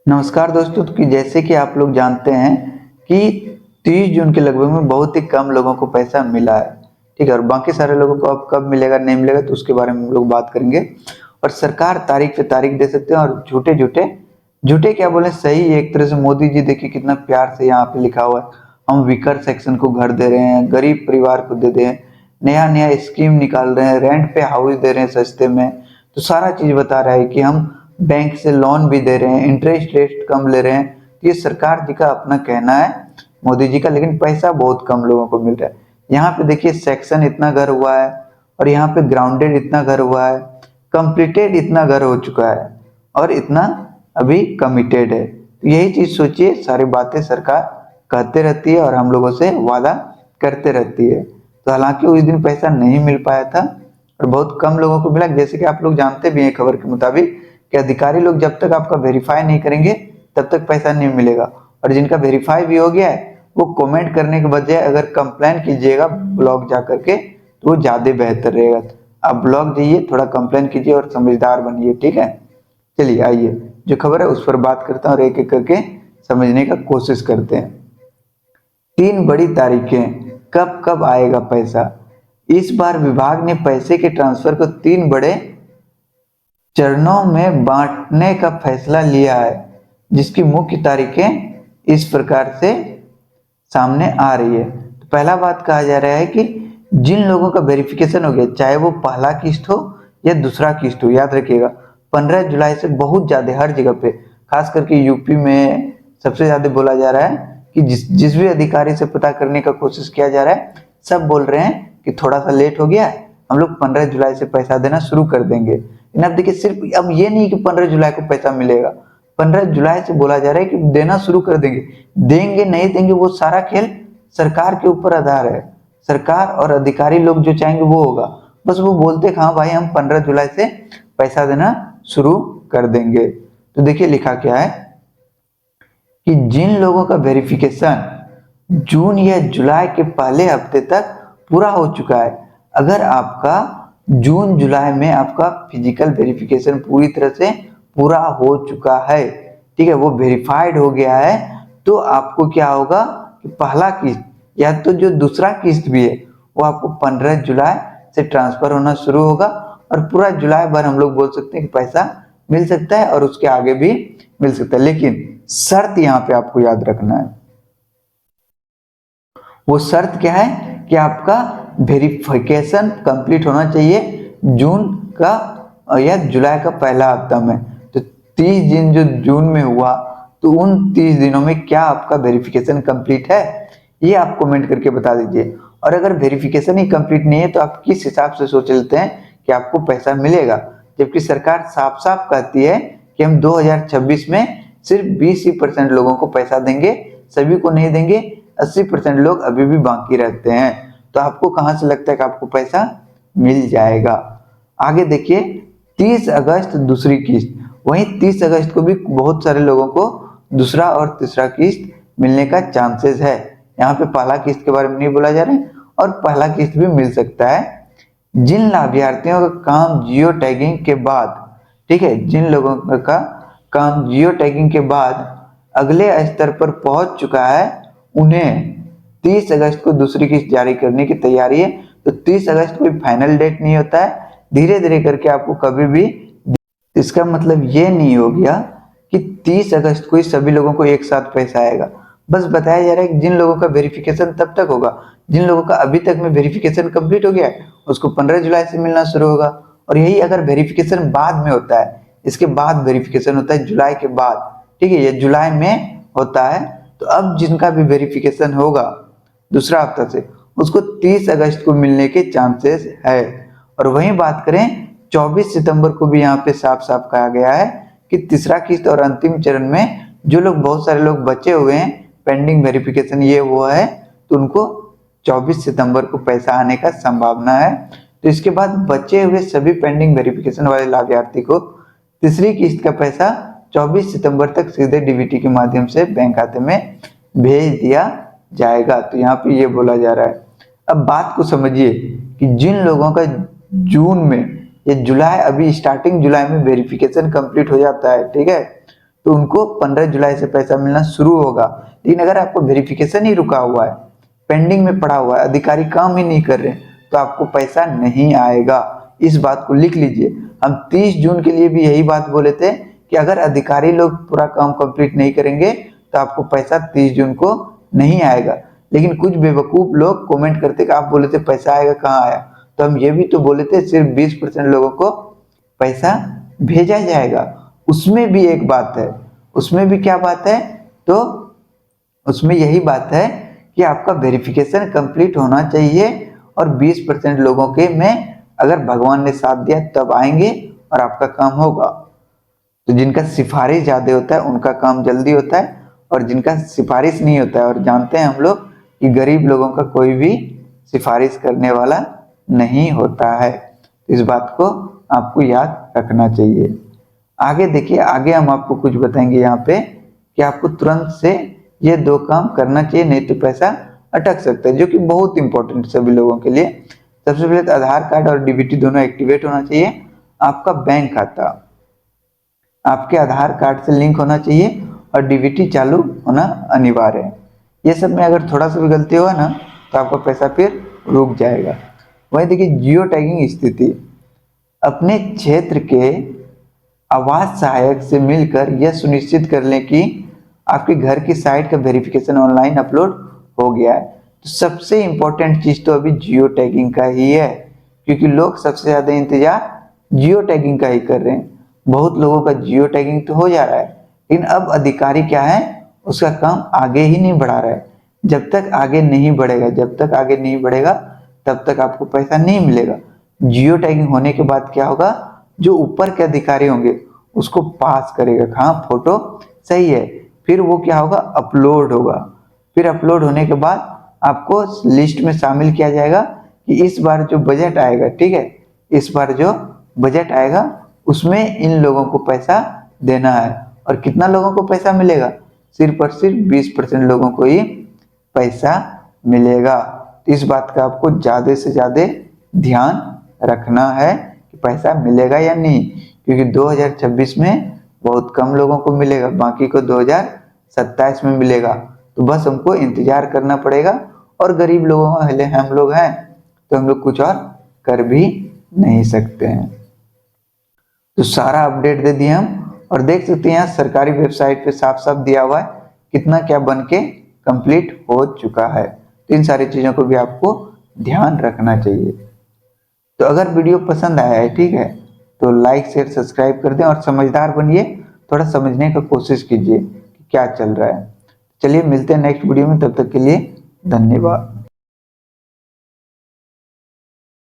नमस्कार दोस्तों, कि जैसे कि आप लोग जानते हैं कि 30 जून के लगभग में बहुत ही कम लोगों को पैसा मिला है। ठीक है, और बाकी सारे लोगों को अब कब मिलेगा नहीं मिलेगा तो उसके बारे में हम लोग बात करेंगे। और सरकार तारीख पे तारीख दे सकते हैं, और झूठे झूठे झूठे क्या बोले, सही है। एक तरह से मोदी जी देखिए कितना प्यार से यहाँ पे लिखा हुआ है, हम वीकर सेक्शन को घर दे रहे हैं, गरीब परिवार को दे रहे हैं, नया नया स्कीम निकाल रहे हैं, रेंट पे हाउस दे रहे हैं सस्ते में। तो सारा चीज बता रहा है कि हम बैंक से लोन भी दे रहे हैं, इंटरेस्ट रेट कम ले रहे हैं। तो ये सरकार जी का अपना कहना है, मोदी जी का, लेकिन पैसा बहुत कम लोगों को मिल रहा है। यहाँ पे देखिए सेक्शन इतना घर हुआ है, और यहाँ पे ग्राउंडेड इतना घर हुआ है, कंप्लीटेड इतना घर हो चुका है, और इतना अभी कमिटेड है। तो यही चीज सोचिए, सारी बातें सरकार कहते रहती है और हम लोगों से वादा करते रहती है। तो हालांकि उस दिन पैसा नहीं मिल पाया था और बहुत कम लोगों को मिला। जैसे कि आप लोग जानते भी हैं खबर के मुताबिक कि अधिकारी लोग जब तक आपका वेरीफाई नहीं करेंगे तब तक पैसा नहीं मिलेगा। और जिनका वेरीफाई भी हो गया है वो कमेंट करने के बजाय अगर कंप्लेन कीजिएगा ब्लॉग जा करके तो वो ज्यादा बेहतर रहेगा। आप ब्लॉग जाइए, थोड़ा कंप्लेन कीजिए और समझदार बनिए। ठीक है, चलिए आइए जो खबर है उस पर बात करते हैं और एक एक करके समझने का कोशिश करते हैं। 3 बड़ी तारीखें, कब कब आएगा पैसा। इस बार विभाग ने पैसे के ट्रांसफर को 3 बड़े चरणों में बांटने का फैसला लिया है, जिसकी मुख्य तारीखें इस प्रकार से सामने आ रही है। तो पहला बात कहा जा रहा है कि जिन लोगों का वेरिफिकेशन हो गया, चाहे वो पहला किस्त हो या दूसरा किस्त हो, याद रखिएगा 15 जुलाई से बहुत ज्यादा हर जगह पे, खास करके यूपी में सबसे ज्यादा बोला जा रहा है कि जिस भी अधिकारी से पता करने का कोशिश किया जा रहा है, सब बोल रहे हैं कि थोड़ा सा लेट हो गया, हम लोग 15 जुलाई से पैसा देना शुरू कर देंगे। लेकिन अब देखिए, सिर्फ अब ये नहीं कि 15 जुलाई को पैसा मिलेगा, 15 जुलाई से बोला जा रहा है कि देना शुरू कर देंगे। देंगे नहीं देंगे वो सारा खेल सरकार के ऊपर आधार है। सरकार और अधिकारी लोग जो चाहेंगे वो होगा। बस वो बोलते हाँ भाई हम 15 जुलाई से पैसा देना शुरू कर देंगे। तो देखिए लिखा क्या है कि जिन लोगों का वेरिफिकेशन जून या जुलाई के पहले हफ्ते तक पूरा हो चुका है, अगर आपका जून जुलाई में आपका फिजिकल वेरिफिकेशन पूरी तरह से पूरा हो चुका है, ठीक है, वो वेरीफाइड हो गया है, तो आपको क्या होगा कि पहला किस्त या तो जो दूसरा किस्त भी है वो आपको 15 जुलाई से ट्रांसफर होना शुरू होगा, और पूरा जुलाई भर हम लोग बोल सकते हैं कि पैसा मिल सकता है और उसके आगे भी मिल सकता है। लेकिन शर्त यहाँ पे आपको याद रखना है, वो शर्त क्या है कि आपका वेरिफिकेशन कंप्लीट होना चाहिए जून का या जुलाई का पहला हफ्ता में। तो 30 दिन जो जून में हुआ, तो उन 30 दिनों में क्या आपका वेरिफिकेशन कंप्लीट है, ये आप कमेंट करके बता दीजिए। और अगर वेरिफिकेशन ही कंप्लीट नहीं है तो आप किस हिसाब से सोच लेते हैं कि आपको पैसा मिलेगा, जबकि सरकार साफ साफ कहती है कि हम 2026 में सिर्फ 20% लोगों को पैसा देंगे, सभी को नहीं देंगे। 80% लोग अभी भी बाकी रहते हैं। तो आपको कहां से लगता है कि आपको पैसा मिल जाएगा। आगे देखिए, 30 अगस्त दूसरी किस्त, वहीं 30 अगस्त को भी बहुत सारे लोगों को दूसरा और तीसरा किस्त मिलने का चांसेस है। यहाँ पे पहला किस्त के बारे में नहीं बोला जा रहा है, और पहला किस्त भी मिल सकता है जिन लाभार्थियों का काम जियो टैगिंग के बाद, ठीक है, जिन लोगों का काम जियो टैगिंग के बाद अगले स्तर पर पहुंच चुका है, उन्हें 30 अगस्त को दूसरी किस्त जारी करने की तैयारी है। तो 30 अगस्त कोई फाइनल डेट नहीं होता है, धीरे धीरे करके आपको कभी भी, इसका मतलब ये नहीं हो गया कि 30 अगस्त को ही सभी लोगों को एक साथ पैसा आएगा। बस बताया जा रहा है कि जिन लोगों का वेरिफिकेशन तब तक होगा, जिन लोगों का अभी तक में वेरिफिकेशन कंप्लीट हो गया है, उसको 15 जुलाई से मिलना शुरू होगा। और यही अगर वेरिफिकेशन बाद में होता है, इसके बाद वेरिफिकेशन होता है जुलाई के बाद, ठीक है, ये जुलाई में होता है, तो अब जिनका भी वेरिफिकेशन होगा दूसरा हफ्ता से, उसको 30 अगस्त को मिलने के चांसेस है। और वहीं बात करें 24 सितंबर को भी यहाँ पे साफ साफ कहा गया है कि तीसरा किस्त और अंतिम चरण में जो लोग, बहुत सारे लोग बचे हुए हैं पेंडिंग वेरिफिकेशन ये वो है, तो उनको 24 सितंबर को पैसा आने का संभावना है। तो इसके बाद बचे हुए सभी पेंडिंग वेरिफिकेशन वाले लाभार्थी को तीसरी किस्त का पैसा 24 सितंबर तक सीधे डीबीटी के माध्यम से बैंक खाते में भेज दिया जाएगा। तो यहाँ पे ये बोला जा रहा है। अब बात को समझिए कि जिन लोगों का जून में या जुलाई, अभी स्टार्टिंग जुलाई में वेरिफिकेशन कंप्लीट हो जाता है, ठीक है, तो उनको 15 जुलाई से पैसा मिलना शुरू होगा। लेकिन अगर आपको वेरिफिकेशन ही रुका हुआ है, पेंडिंग में पड़ा हुआ है, अधिकारी काम ही नहीं कर रहे, तो आपको पैसा नहीं आएगा। इस बात को लिख लीजिए। हम 30 जून के लिए भी यही बात बोले थे कि अगर अधिकारी लोग पूरा काम कंप्लीट नहीं करेंगे तो आपको पैसा 30 जून को नहीं आएगा। लेकिन कुछ बेवकूफ लोग कमेंट करते कि आप बोले थे पैसा आएगा, कहाँ आया? तो हम ये भी तो बोले थे सिर्फ 20% लोगों को पैसा भेजा जाएगा। उसमें भी एक बात है, उसमें भी क्या बात है? तो उसमें यही बात है कि आपका वेरिफिकेशन कंप्लीट होना चाहिए और 20% लोगों के में अगर भगवान ने साथ दिया तब आएंगे और आपका काम होगा। तो जिनका सिफारिश ज़्यादा होता है उनका काम जल्दी होता है, और जिनका सिफारिश नहीं होता है, और जानते हैं हम लोग कि गरीब लोगों का कोई भी सिफारिश करने वाला नहीं होता है। इस बात को आपको याद रखना चाहिए। आगे देखिए, आगे हम आपको कुछ बताएंगे यहाँ पे कि आपको तुरंत से ये 2 काम करना चाहिए, नहीं तो पैसा अटक सकता है, जो कि बहुत इंपॉर्टेंट सभी लोगों के लिए। सबसे पहले तो आधार कार्ड और डीबीटी दोनों एक्टिवेट होना चाहिए। आपका बैंक खाता आपके आधार कार्ड से लिंक होना चाहिए और डीबीटी चालू होना अनिवार्य है। ये सब में अगर थोड़ा सा भी गलती हुआ ना तो आपका पैसा फिर रुक जाएगा। वही देखिए, जियो टैगिंग स्थिति। अपने क्षेत्र के आवास सहायक से मिलकर यह सुनिश्चित कर लें कि आपके घर की साइट का वेरिफिकेशन ऑनलाइन अपलोड हो गया है। तो सबसे इंपॉर्टेंट चीज तो अभी जियो टैगिंग का ही है, क्योंकि लोग सबसे ज्यादा इंतजार जियो टैगिंग का ही कर रहे हैं। बहुत लोगों का जियो टैगिंग तो हो जा रहा है, लेकिन अब अधिकारी क्या है, उसका काम आगे ही नहीं बढ़ा रहा है। जब तक आगे नहीं बढ़ेगा, जब तक आगे नहीं बढ़ेगा तब तक आपको पैसा नहीं मिलेगा। जियो टैगिंग होने के बाद क्या होगा, जो ऊपर के अधिकारी होंगे उसको पास करेगा, हाँ फोटो सही है, फिर वो क्या होगा, अपलोड होगा। फिर अपलोड होने के बाद आपको लिस्ट में शामिल किया जाएगा कि इस बार जो बजट आएगा, ठीक है, इस बार जो बजट आएगा उसमें इन लोगों को पैसा देना है। और कितना लोगों को पैसा मिलेगा? सिर्फ और सिर्फ 20% लोगों को ही पैसा मिलेगा। तो इस बात का आपको ज़्यादा से ज़्यादा ध्यान रखना है कि पैसा मिलेगा या नहीं, क्योंकि 2026 में बहुत कम लोगों को मिलेगा, बाकी को 2027 में मिलेगा। तो बस हमको इंतजार करना पड़ेगा, और गरीब लोगों वाले हम लोग हैं तो हम लोग कुछ और कर भी नहीं सकते हैं। तो सारा अपडेट दे दिए हम, और देख सकते हैं यहाँ सरकारी वेबसाइट पे साफ साफ दिया हुआ है कितना क्या बन के कंप्लीट हो चुका है। तो इन सारी चीज़ों को भी आपको ध्यान रखना चाहिए। तो अगर वीडियो पसंद आया है, ठीक है, तो लाइक शेयर सब्सक्राइब कर दें और समझदार बनिए, थोड़ा समझने का कोशिश कीजिए कि क्या चल रहा है। चलिए मिलते हैं नेक्स्ट वीडियो में, तब तक के लिए धन्यवाद।